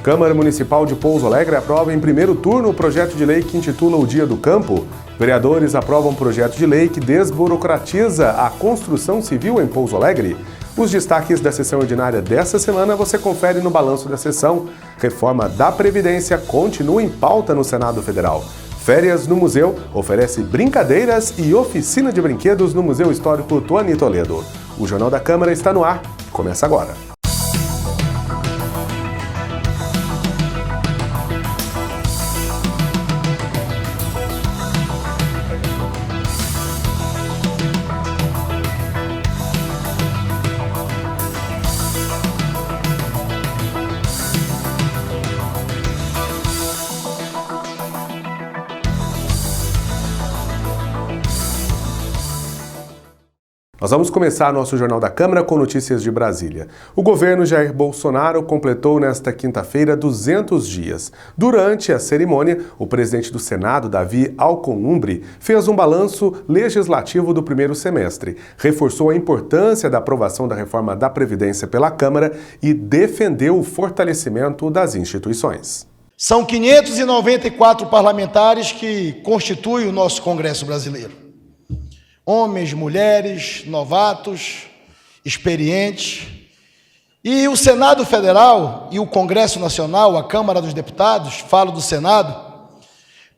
Câmara Municipal de Pouso Alegre aprova em primeiro turno o projeto de lei que intitula o Dia do Campo. Vereadores aprovam um projeto de lei que desburocratiza a construção civil em Pouso Alegre. Os destaques da sessão ordinária desta semana você confere no balanço da sessão. Reforma da Previdência continua em pauta no Senado Federal. Férias no Museu oferece brincadeiras e oficina de brinquedos no Museu Histórico Tuani Toledo. O Jornal da Câmara está no ar. Começa agora. Nós vamos começar nosso Jornal da Câmara com notícias de Brasília. O governo Jair Bolsonaro completou nesta quinta-feira 200 dias. Durante a cerimônia, o presidente do Senado, Davi Alcolumbre, fez um balanço legislativo do primeiro semestre, reforçou a importância da aprovação da reforma da Previdência pela Câmara e defendeu o fortalecimento das instituições. São 594 parlamentares que constituem o nosso Congresso brasileiro. Homens, mulheres, novatos, experientes. E o Senado Federal e o Congresso Nacional, a Câmara dos Deputados, falo do Senado,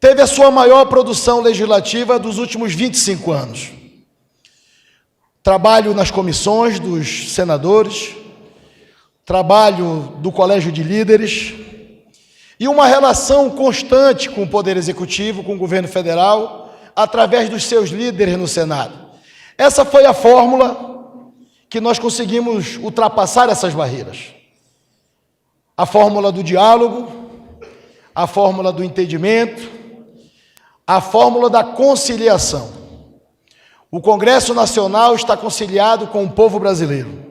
teve a sua maior produção legislativa dos últimos 25 anos. Trabalho nas comissões dos senadores, trabalho do Colégio de Líderes e uma relação constante com o Poder Executivo, com o governo federal, através dos seus líderes no Senado. Essa foi a fórmula que nós conseguimos ultrapassar essas barreiras. A fórmula do diálogo, a fórmula do entendimento, a fórmula da conciliação. O Congresso Nacional está conciliado com o povo brasileiro.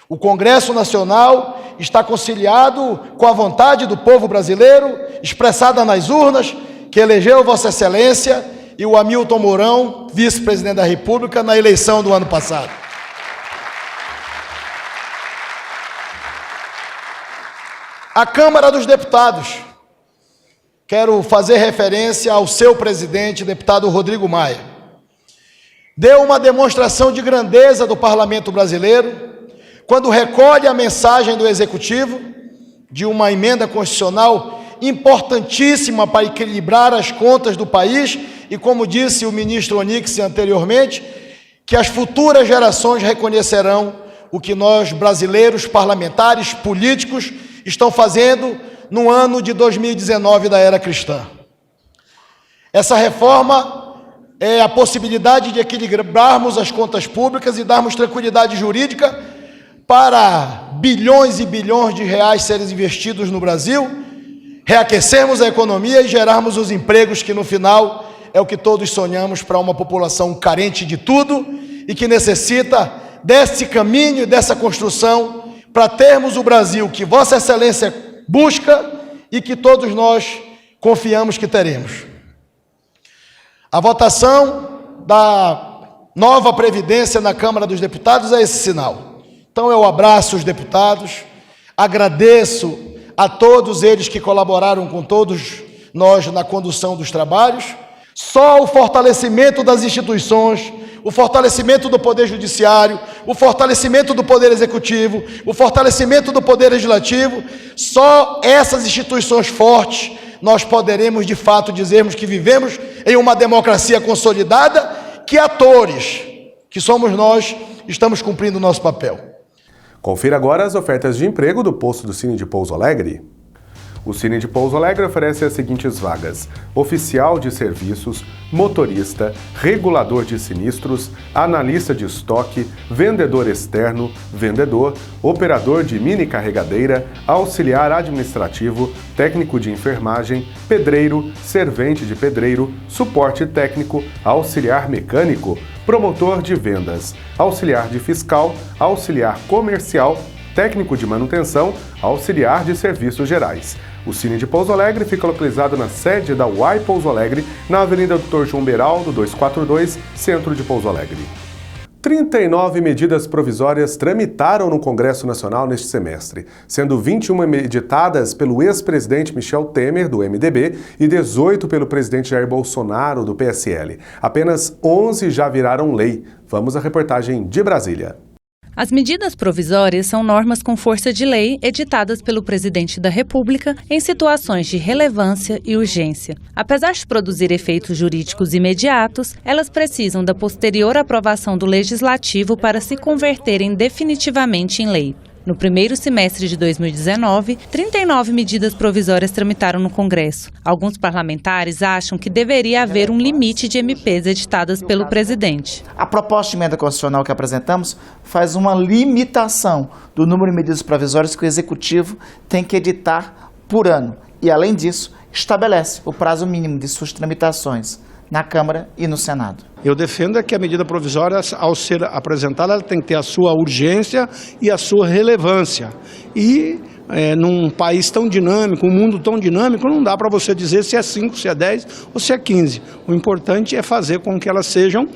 O Congresso Nacional está conciliado com a vontade do povo brasileiro, expressada nas urnas, que elegeu Vossa Excelência e o Hamilton Mourão, vice-presidente da República, na eleição do ano passado. A Câmara dos Deputados. Quero fazer referência ao seu presidente, deputado Rodrigo Maia. Deu uma demonstração de grandeza do parlamento brasileiro quando recolhe a mensagem do Executivo de uma emenda constitucional importantíssima para equilibrar as contas do país e, como disse o ministro Onyx anteriormente, que as futuras gerações reconhecerão o que nós brasileiros, parlamentares, políticos, estão fazendo no ano de 2019 da era cristã. Essa reforma é a possibilidade de equilibrarmos as contas públicas e darmos tranquilidade jurídica para bilhões e bilhões de reais serem investidos no Brasil, reaquecermos a economia e gerarmos os empregos que, no final, é o que todos sonhamos para uma população carente de tudo e que necessita desse caminho e dessa construção para termos o Brasil que Vossa Excelência busca e que todos nós confiamos que teremos. A votação da nova Previdência na Câmara dos Deputados é esse sinal. Então eu abraço os deputados, agradeço a todos eles que colaboraram com todos nós na condução dos trabalhos. Só o fortalecimento das instituições, o fortalecimento do Poder Judiciário, o fortalecimento do Poder Executivo, o fortalecimento do Poder Legislativo, só essas instituições fortes nós poderemos de fato dizermos que vivemos em uma democracia consolidada, que atores, que somos nós, estamos cumprindo o nosso papel. Confira agora as ofertas de emprego do posto do Cine de Pouso Alegre. O Cine de Pouso Alegre oferece as seguintes vagas: oficial de serviços, motorista, regulador de sinistros, analista de estoque, vendedor externo, vendedor, operador de mini carregadeira, auxiliar administrativo, técnico de enfermagem, pedreiro, servente de pedreiro, suporte técnico, auxiliar mecânico, promotor de vendas, auxiliar de fiscal, auxiliar comercial, técnico de manutenção, auxiliar de serviços gerais. O Cine de Pouso Alegre fica localizado na sede da UAI Pouso Alegre, na Avenida Dr. João Beraldo, 242, centro de Pouso Alegre. 39 medidas provisórias tramitaram no Congresso Nacional neste semestre, sendo 21 editadas pelo ex-presidente Michel Temer, do MDB, e 18 pelo presidente Jair Bolsonaro, do PSL. Apenas 11 já viraram lei. Vamos à reportagem de Brasília. As medidas provisórias são normas com força de lei editadas pelo presidente da República em situações de relevância e urgência. Apesar de produzir efeitos jurídicos imediatos, elas precisam da posterior aprovação do Legislativo para se converterem definitivamente em lei. No primeiro semestre de 2019, 39 medidas provisórias tramitaram no Congresso. Alguns parlamentares acham que deveria haver um limite de MPs editadas pelo presidente. A proposta de emenda constitucional que apresentamos faz uma limitação do número de medidas provisórias que o Executivo tem que editar por ano. E, além disso, estabelece o prazo mínimo de suas tramitações na Câmara e no Senado. Eu defendo que a medida provisória, ao ser apresentada, ela tem que ter a sua urgência e a sua relevância. E num país tão dinâmico, um mundo tão dinâmico, não dá para você dizer se é 5, se é 10 ou se é 15. O importante é fazer com que elas sejam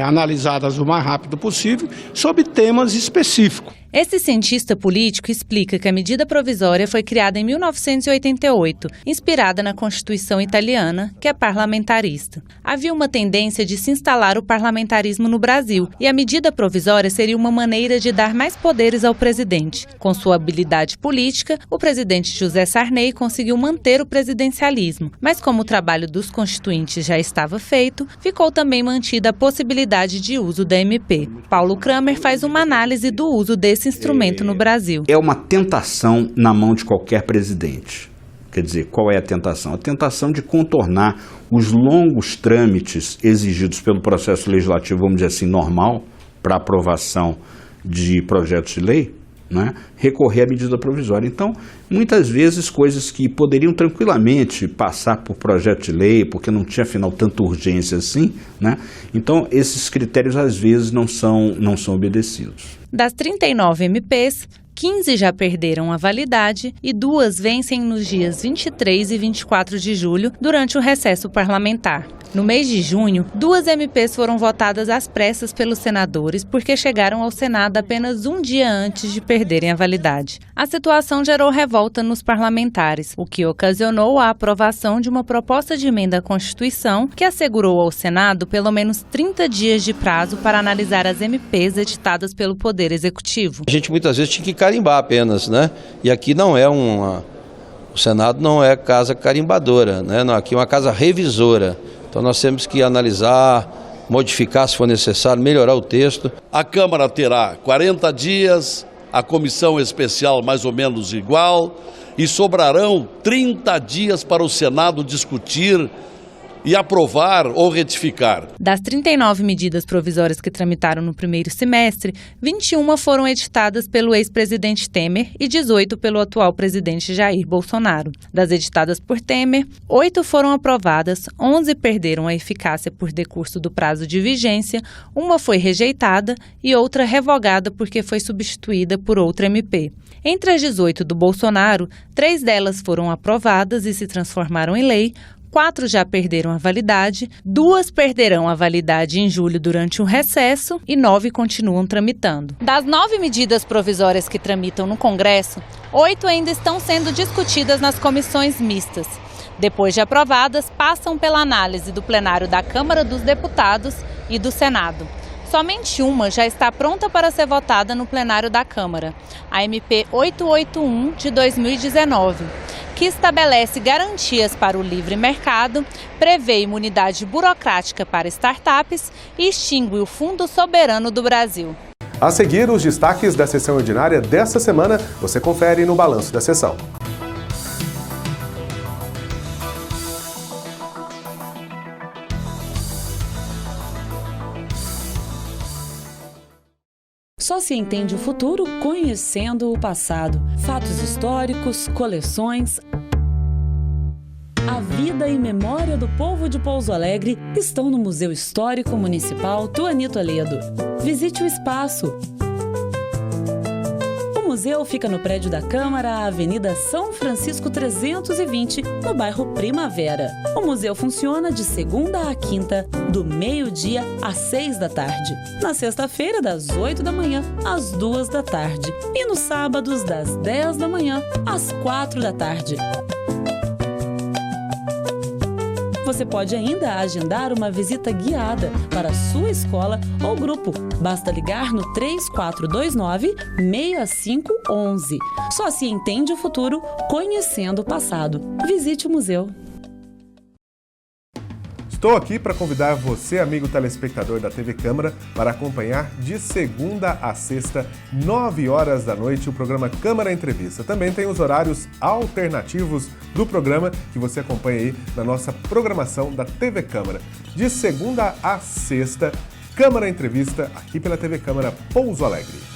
analisadas o mais rápido possível sobre temas específicos. Esse cientista político explica que a medida provisória foi criada em 1988, inspirada na Constituição italiana, que é parlamentarista. Havia uma tendência de se instalar o parlamentarismo no Brasil, e a medida provisória seria uma maneira de dar mais poderes ao presidente. Com sua habilidade política, o presidente José Sarney conseguiu manter o presidencialismo, mas como o trabalho dos constituintes já estava feito, ficou também mantida a possibilidade de uso da MP. Paulo Kramer faz uma análise do uso desse instrumento no Brasil. É uma tentação na mão de qualquer presidente. Quer dizer, qual é a tentação? A tentação de contornar os longos trâmites exigidos pelo processo legislativo, vamos dizer assim, normal, para aprovação de projetos de lei, né? Recorrer à medida provisória. Então, muitas vezes, coisas que poderiam tranquilamente passar por projeto de lei, porque não tinha, afinal, tanta urgência assim, né? Então, esses critérios, às vezes, não são obedecidos. Das 39 MPs, 15 já perderam a validade e 2 vencem nos dias 23 e 24 de julho, durante o recesso parlamentar. No mês de junho, 2 MPs foram votadas às pressas pelos senadores porque chegaram ao Senado apenas um dia antes de perderem a validade. A situação gerou revolta nos parlamentares, o que ocasionou a aprovação de uma proposta de emenda à Constituição que assegurou ao Senado pelo menos 30 dias de prazo para analisar as MPs editadas pelo Poder Executivo. A gente muitas vezes tinha que carimbar apenas, né? E aqui não é o Senado não é casa carimbadora, né? Não, aqui é uma casa revisora. Então nós temos que analisar, modificar se for necessário, melhorar o texto. A Câmara terá 40 dias, a comissão especial mais ou menos igual, e sobrarão 30 dias para o Senado discutir e aprovar ou retificar. Das 39 medidas provisórias que tramitaram no primeiro semestre, 21 foram editadas pelo ex-presidente Temer e 18 pelo atual presidente Jair Bolsonaro. Das editadas por Temer, 8 foram aprovadas, 11 perderam a eficácia por decurso do prazo de vigência, uma foi rejeitada e outra revogada porque foi substituída por outra MP. Entre as 18 do Bolsonaro, 3 delas foram aprovadas e se transformaram em lei, 4 já perderam a validade, 2 perderão a validade em julho durante um recesso e 9 continuam tramitando. Das 9 medidas provisórias que tramitam no Congresso, 8 ainda estão sendo discutidas nas comissões mistas. Depois de aprovadas, passam pela análise do plenário da Câmara dos Deputados e do Senado. Somente uma já está pronta para ser votada no plenário da Câmara, a MP 881 de 2019, que estabelece garantias para o livre mercado, prevê imunidade burocrática para startups e extingue o Fundo Soberano do Brasil. A seguir, os destaques da sessão ordinária desta semana, você confere no Balanço da Sessão. Só se entende o futuro conhecendo o passado. Fatos históricos, coleções. A vida e memória do povo de Pouso Alegre estão no Museu Histórico Municipal Tuani Toledo. Visite o espaço. O museu fica no prédio da Câmara, Avenida São Francisco 320, no bairro Primavera. O museu funciona de segunda a quinta, do meio-dia às 6 da tarde. Na sexta-feira, das 8 da manhã às 2 da tarde. E nos sábados, das 10 da manhã às 4 da tarde. Você pode ainda agendar uma visita guiada para a sua escola ou grupo. Basta ligar no 3429-6511. Só se entende o futuro conhecendo o passado. Visite o museu. Estou aqui para convidar você, amigo telespectador da TV Câmara, para acompanhar de segunda a sexta, 9 horas da noite, o programa Câmara Entrevista. Também tem os horários alternativos do programa que você acompanha aí na nossa programação da TV Câmara. De segunda a sexta, Câmara Entrevista, aqui pela TV Câmara Pouso Alegre.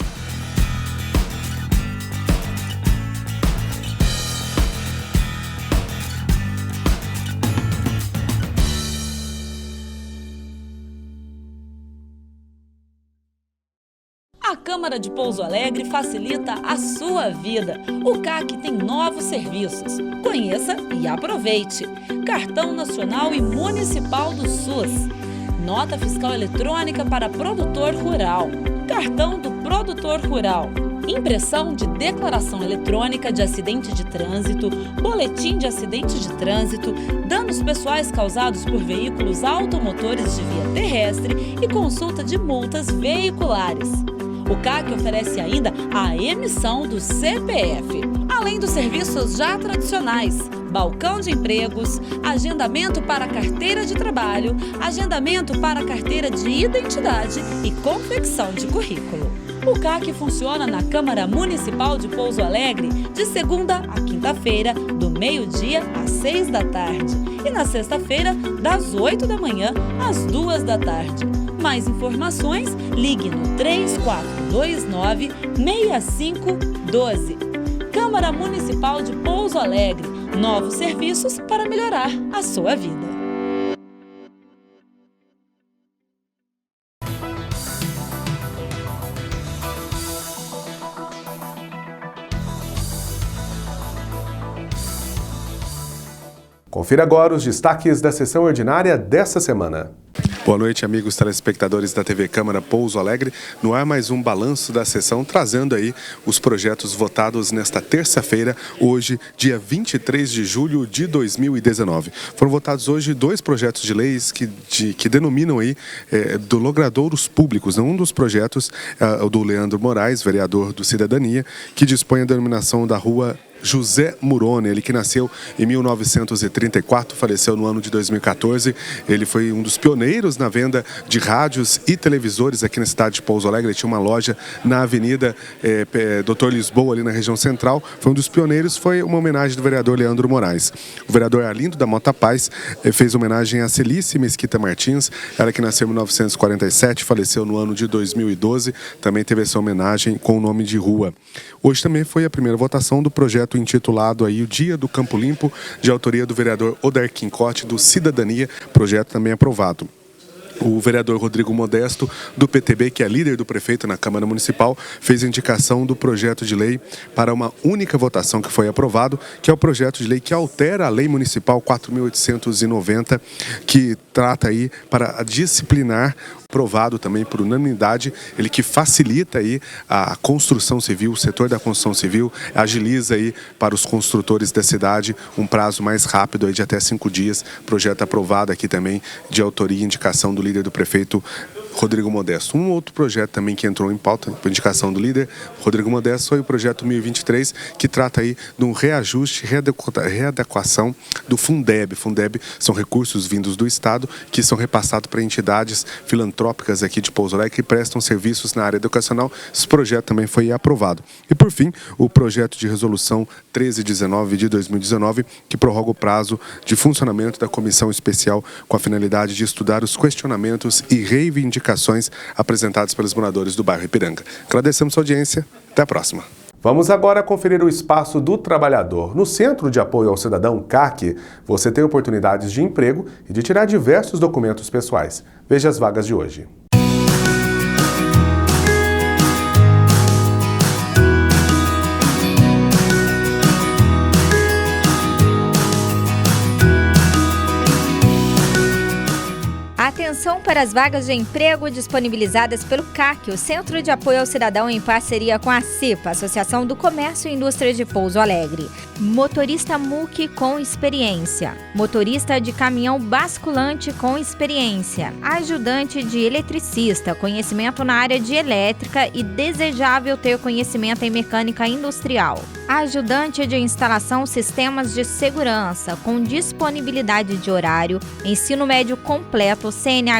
A Câmara de Pouso Alegre facilita a sua vida. O CAC tem novos serviços. Conheça e aproveite. Cartão Nacional e Municipal do SUS. Nota Fiscal Eletrônica para Produtor Rural. Cartão do Produtor Rural. Impressão de declaração eletrônica de acidente de trânsito, boletim de acidente de trânsito, danos pessoais causados por veículos automotores de via terrestre e consulta de multas veiculares. O CAC oferece ainda a emissão do CPF, além dos serviços já tradicionais, balcão de empregos, agendamento para carteira de trabalho, agendamento para carteira de identidade e confecção de currículo. O CAC funciona na Câmara Municipal de Pouso Alegre de segunda a quinta-feira, do meio-dia às 6 da tarde e na sexta-feira, das 8 da manhã às 2 da tarde. Mais informações, ligue no 3429-6512. Câmara Municipal de Pouso Alegre. Novos serviços para melhorar a sua vida. Confira agora os destaques da sessão ordinária desta semana. Boa noite, amigos telespectadores da TV Câmara Pouso Alegre. No ar, mais um balanço da sessão, trazendo aí os projetos votados nesta terça-feira, hoje, dia 23 de julho de 2019. Foram votados hoje 2 projetos de leis que denominam aí do logradouros públicos. Um dos projetos é o do Leandro Moraes, vereador do Cidadania, que dispõe a denominação da rua José Murone, ele que nasceu em 1934, faleceu no ano de 2014. Ele foi um dos pioneiros na venda de rádios e televisores aqui na cidade de Pouso Alegre. Ele tinha uma loja na Avenida Dr. Lisboa, ali na região central. Foi um dos pioneiros, foi uma homenagem do vereador Leandro Moraes. O vereador Arlindo da Mota Paz fez homenagem a Celice Mesquita Martins, ela que nasceu em 1947, faleceu no ano de 2012. Também teve essa homenagem com o nome de rua. Hoje também foi a primeira votação do projeto intitulado aí o Dia do Campo Limpo, de autoria do vereador Odair Quincotti, do Cidadania, projeto também aprovado. O vereador Rodrigo Modesto, do PTB, que é líder do prefeito na Câmara Municipal, fez a indicação do projeto de lei para uma única votação que foi aprovado, que é o projeto de lei que altera a Lei Municipal 4.890, que trata aí para disciplinar, aprovado também por unanimidade, ele que facilita aí a construção civil, o setor da construção civil, agiliza aí para os construtores da cidade um prazo mais rápido aí de até 5 dias. Projeto aprovado aqui também de autoria e indicação do líder do prefeito Rodrigo Modesto. Um outro projeto também que entrou em pauta, por indicação do líder Rodrigo Modesto, foi o projeto 1023, que trata aí de um reajuste, readequação do Fundeb. Fundeb são recursos vindos do Estado que são repassados para entidades filantrópicas aqui de Pouso Alegre que prestam serviços na área educacional. Esse projeto também foi aprovado. E por fim, o projeto de resolução 1319 de 2019, que prorroga o prazo de funcionamento da comissão especial com a finalidade de estudar os questionamentos e reivindicações apresentadas pelos moradores do bairro Ipiranga. Agradecemos a audiência. Até a próxima. Vamos agora conferir o Espaço do Trabalhador. No Centro de Apoio ao Cidadão, CAC, você tem oportunidades de emprego e de tirar diversos documentos pessoais. Veja as vagas de hoje. Atenção para as vagas de emprego disponibilizadas pelo CAC, o Centro de Apoio ao Cidadão, em parceria com a CIPA, Associação do Comércio e Indústria de Pouso Alegre. Motorista MUC com experiência. Motorista de caminhão basculante com experiência. Ajudante de eletricista, conhecimento na área de elétrica e desejável ter conhecimento em mecânica industrial. Ajudante de instalação sistemas de segurança, com disponibilidade de horário, ensino médio completo, CNH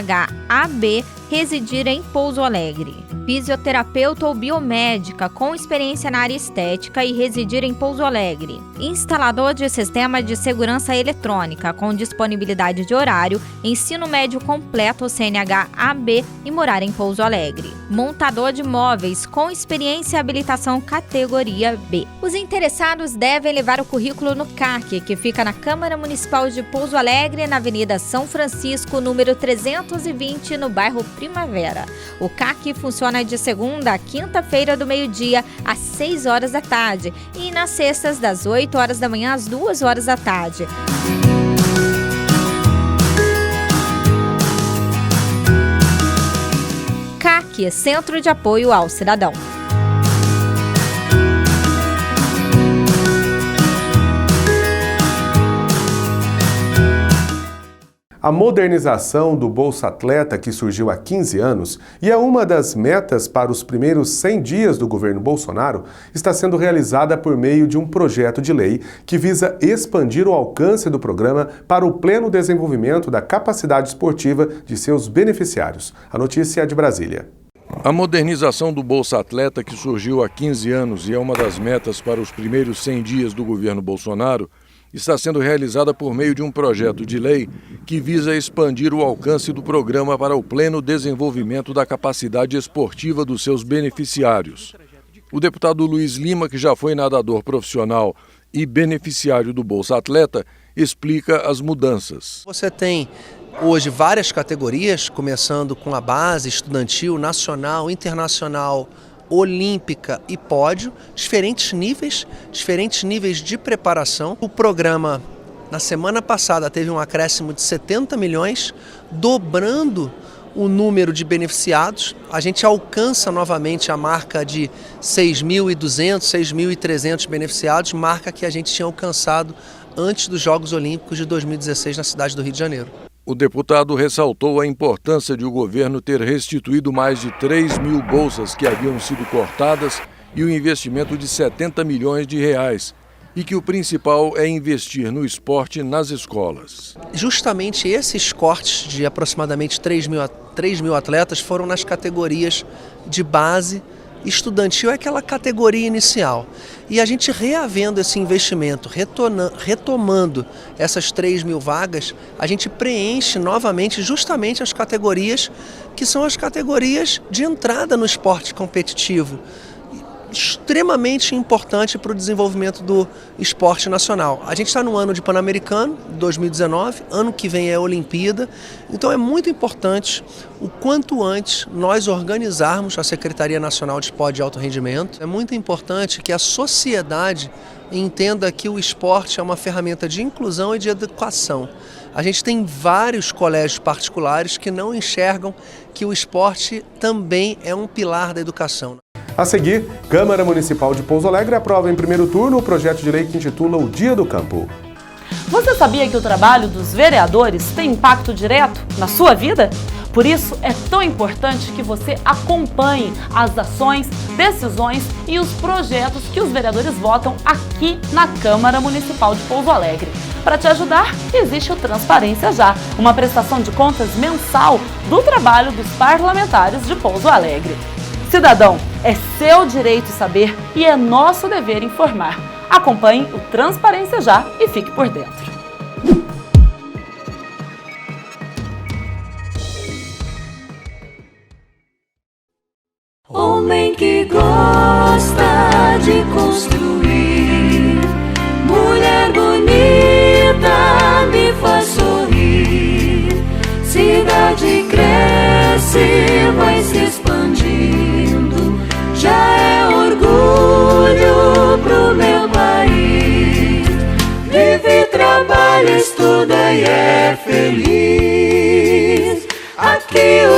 AB, residir em Pouso Alegre. Fisioterapeuta ou biomédica com experiência na área estética e residir em Pouso Alegre. Instalador de sistema de segurança eletrônica com disponibilidade de horário, ensino médio completo, CNH AB e morar em Pouso Alegre. Montador de móveis com experiência e habilitação categoria B. Os interessados devem levar o currículo no CAC, que fica na Câmara Municipal de Pouso Alegre, na Avenida São Francisco, número 320, no bairro Primavera. O CAC funciona de segunda a quinta-feira do meio-dia às 6 horas da tarde e nas sextas das 8 horas da manhã às 2 horas da tarde. CAC, Centro de Apoio ao Cidadão. A modernização do Bolsa Atleta, que surgiu há 15 anos e é uma das metas para os primeiros 100 dias do governo Bolsonaro, está sendo realizada por meio de um projeto de lei que visa expandir o alcance do programa para o pleno desenvolvimento da capacidade esportiva de seus beneficiários. A notícia é de Brasília. A modernização do Bolsa Atleta, que surgiu há 15 anos e é uma das metas para os primeiros 100 dias do governo Bolsonaro, está sendo realizada por meio de um projeto de lei que visa expandir o alcance do programa para o pleno desenvolvimento da capacidade esportiva dos seus beneficiários. O deputado Luiz Lima, que já foi nadador profissional e beneficiário do Bolsa Atleta, explica as mudanças. Você tem hoje várias categorias, começando com a base estudantil, nacional, internacional, olímpica e pódio, diferentes níveis de preparação. O programa, na semana passada, teve um acréscimo de 70 milhões, dobrando o número de beneficiados. A gente alcança novamente a marca de 6.200, 6.300 beneficiados, marca que a gente tinha alcançado antes dos Jogos Olímpicos de 2016 na cidade do Rio de Janeiro. O deputado ressaltou a importância de o governo ter restituído mais de 3.000 bolsas que haviam sido cortadas e o investimento de 70 milhões de reais, e que o principal é investir no esporte nas escolas. Justamente esses cortes de aproximadamente 3 mil atletas foram nas categorias de base. Estudantil é aquela categoria inicial. E a gente reavendo esse investimento, retomando essas 3.000 vagas, a gente preenche novamente justamente as categorias que são as categorias de entrada no esporte competitivo. Extremamente importante para o desenvolvimento do esporte nacional. A gente está no ano de Pan-Americano, 2019, ano que vem é a Olimpíada, então é muito importante o quanto antes nós organizarmos a Secretaria Nacional de Esporte de Alto Rendimento. É muito importante que a sociedade entenda que o esporte é uma ferramenta de inclusão e de educação. A gente tem vários colégios particulares que não enxergam que o esporte também é um pilar da educação. A seguir, Câmara Municipal de Pouso Alegre aprova em primeiro turno o projeto de lei que intitula o Dia do Campo. Você sabia que o trabalho dos vereadores tem impacto direto na sua vida? Por isso, é tão importante que você acompanhe as ações, decisões e os projetos que os vereadores votam aqui na Câmara Municipal de Pouso Alegre. Para te ajudar, existe o Transparência Já, uma prestação de contas mensal do trabalho dos parlamentares de Pouso Alegre. Cidadão, é seu direito saber e é nosso dever informar. Acompanhe o Transparência Já e fique por dentro. Homem que gosta de construir, mulher bonita me faz sorrir. Cidade cresce, vai se expandindo, já é orgulho pro meu país. Vive, trabalha, estuda e é feliz. A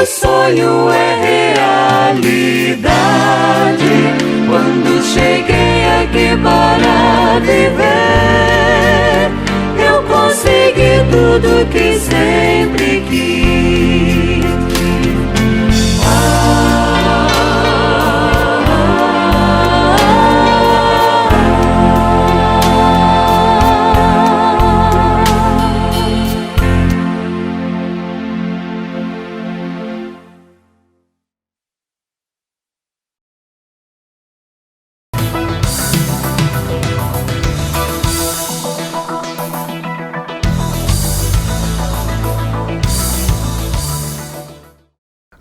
o sonho é realidade. Quando cheguei aqui para viver, eu consegui tudo que sempre quis.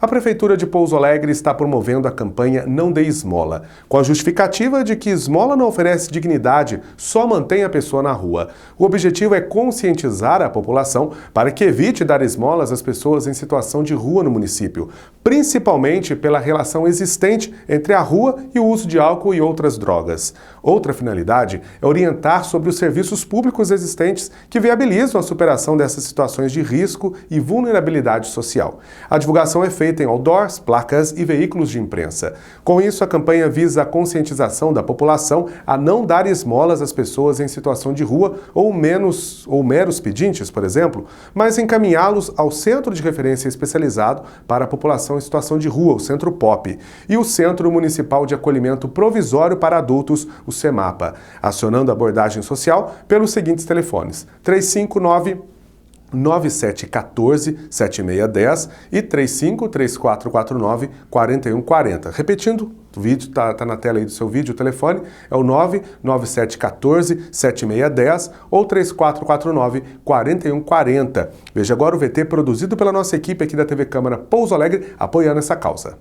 A Prefeitura de Pouso Alegre está promovendo a campanha Não Dê Esmola, com a justificativa de que esmola não oferece dignidade, só mantém a pessoa na rua. O objetivo é conscientizar a população para que evite dar esmolas às pessoas em situação de rua no município, principalmente pela relação existente entre a rua e o uso de álcool e outras drogas. Outra finalidade é orientar sobre os serviços públicos existentes que viabilizam a superação dessas situações de risco e vulnerabilidade social. A divulgação é feita em outdoors, placas e veículos de imprensa. Com isso, a campanha visa a conscientização da população a não dar esmolas às pessoas em situação de rua ou meros pedintes, por exemplo, mas encaminhá-los ao Centro de Referência Especializado para a População em Situação de Rua, o Centro POP, e o Centro Municipal de Acolhimento Provisório para Adultos, o CEMAPA, acionando a abordagem social pelos seguintes telefones: 359-9714-7610 e 35-3449-4140. Repetindo, o vídeo está na tela aí do seu vídeo, o telefone é o 99714-7610 ou 3449-4140. Veja agora o VT produzido pela nossa equipe aqui da TV Câmara Pouso Alegre, apoiando essa causa.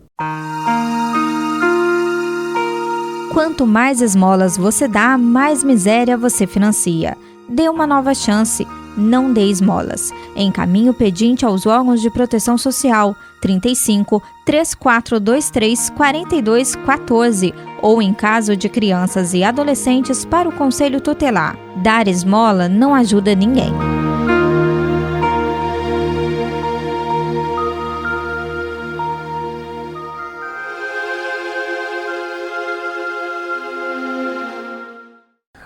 Quanto mais esmolas você dá, mais miséria você financia. Dê uma nova chance. Não dê esmolas. Encaminhe o pedinte aos órgãos de proteção social 35 3423 4214 ou, em caso de crianças e adolescentes, para o Conselho Tutelar. Dar esmola não ajuda ninguém.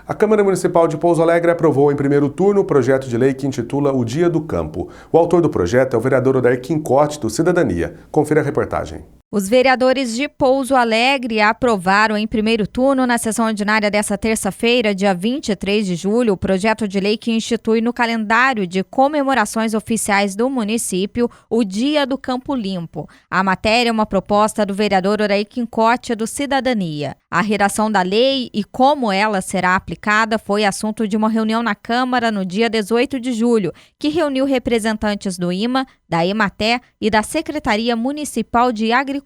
A Câmara Municipal de Pouso Alegre aprovou em primeiro turno o projeto de lei que intitula O Dia do Campo. O autor do projeto é o vereador Odair Quincote, do Cidadania. Confira a reportagem. Os vereadores de Pouso Alegre aprovaram em primeiro turno, na sessão ordinária desta terça-feira, dia 23 de julho, o projeto de lei que institui no calendário de comemorações oficiais do município o Dia do Campo Limpo. A matéria é uma proposta do vereador Odair Quincote, do Cidadania. A redação da lei e como ela será aplicada foi assunto de uma reunião na Câmara no dia 18 de julho, que reuniu representantes do IMA, da EMATER e da Secretaria Municipal de Agricultura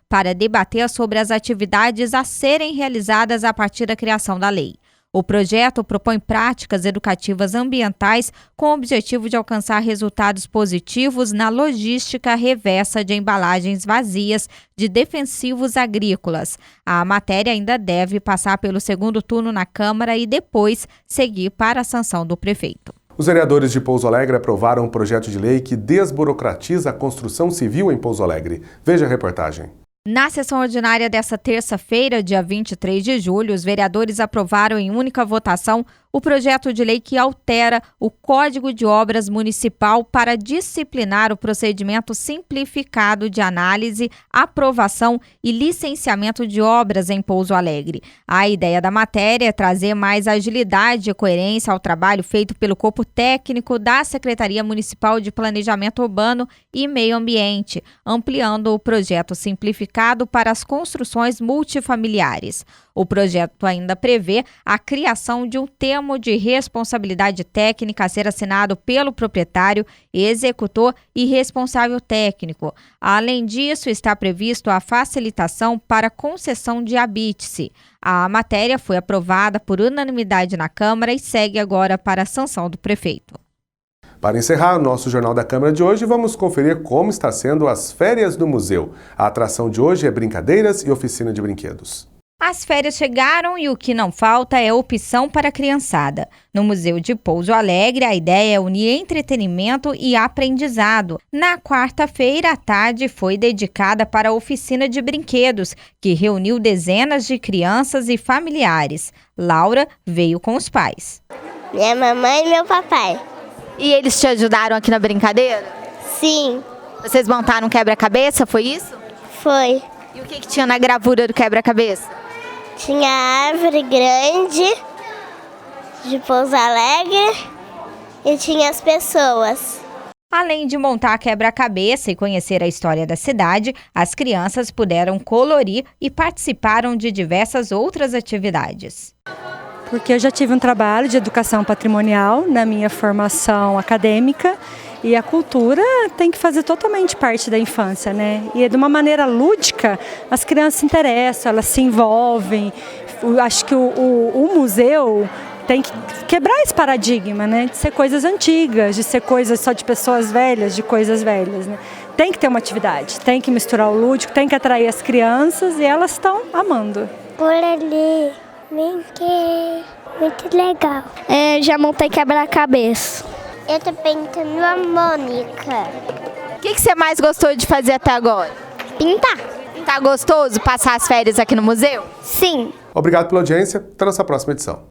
para debater sobre as atividades a serem realizadas a partir da criação da lei. O projeto propõe práticas educativas ambientais com o objetivo de alcançar resultados positivos na logística reversa de embalagens vazias de defensivos agrícolas. A matéria ainda deve passar pelo segundo turno na Câmara e depois seguir para a sanção do prefeito. Os vereadores de Pouso Alegre aprovaram um projeto de lei que desburocratiza a construção civil em Pouso Alegre. Veja a reportagem. Na sessão ordinária desta terça-feira, dia 23 de julho, os vereadores aprovaram em única votação o projeto de lei que altera o Código de Obras Municipal para disciplinar o procedimento simplificado de análise, aprovação e licenciamento de obras em Pouso Alegre. A ideia da matéria é trazer mais agilidade e coerência ao trabalho feito pelo corpo técnico da Secretaria Municipal de Planejamento Urbano e Meio Ambiente, ampliando o projeto simplificado para as construções multifamiliares. O projeto ainda prevê a criação de um termo de responsabilidade técnica a ser assinado pelo proprietário, executor e responsável técnico. Além disso, está previsto a facilitação para concessão de habite-se. A matéria foi aprovada por unanimidade na Câmara e segue agora para a sanção do prefeito. Para encerrar o nosso Jornal da Câmara de hoje, vamos conferir como está sendo as férias do museu. A atração de hoje é brincadeiras e oficina de brinquedos. As férias chegaram e o que não falta é opção para a criançada. No Museu de Pouso Alegre, a ideia é unir entretenimento e aprendizado. Na quarta-feira, à tarde, foi dedicada para a oficina de brinquedos, que reuniu dezenas de crianças e familiares. Laura veio com os pais. Minha mamãe e meu papai. E eles te ajudaram aqui na brincadeira? Sim. Vocês montaram um quebra-cabeça, foi isso? Foi. E o que tinha na gravura do quebra-cabeça? Tinha a árvore grande de Pouso Alegre e tinha as pessoas. Além de montar quebra-cabeça e conhecer a história da cidade, as crianças puderam colorir e participaram de diversas outras atividades. Porque eu já tive um trabalho de educação patrimonial na minha formação acadêmica e a cultura tem que fazer totalmente parte da infância, né? E de uma maneira lúdica, as crianças se interessam, elas se envolvem. Eu acho que o museu tem que quebrar esse paradigma, né? De ser coisas antigas, de ser coisas só de pessoas velhas, de coisas velhas, né? Tem que ter uma atividade, tem que misturar o lúdico, tem que atrair as crianças e elas estão amando. Olha ali, brinquei, muito legal. Já montei quebra-cabeça. Eu tô pintando a Mônica. O que você mais gostou de fazer até agora? Pintar. Tá gostoso passar as férias aqui no museu? Sim. Obrigado pela audiência. Até a nossa próxima edição.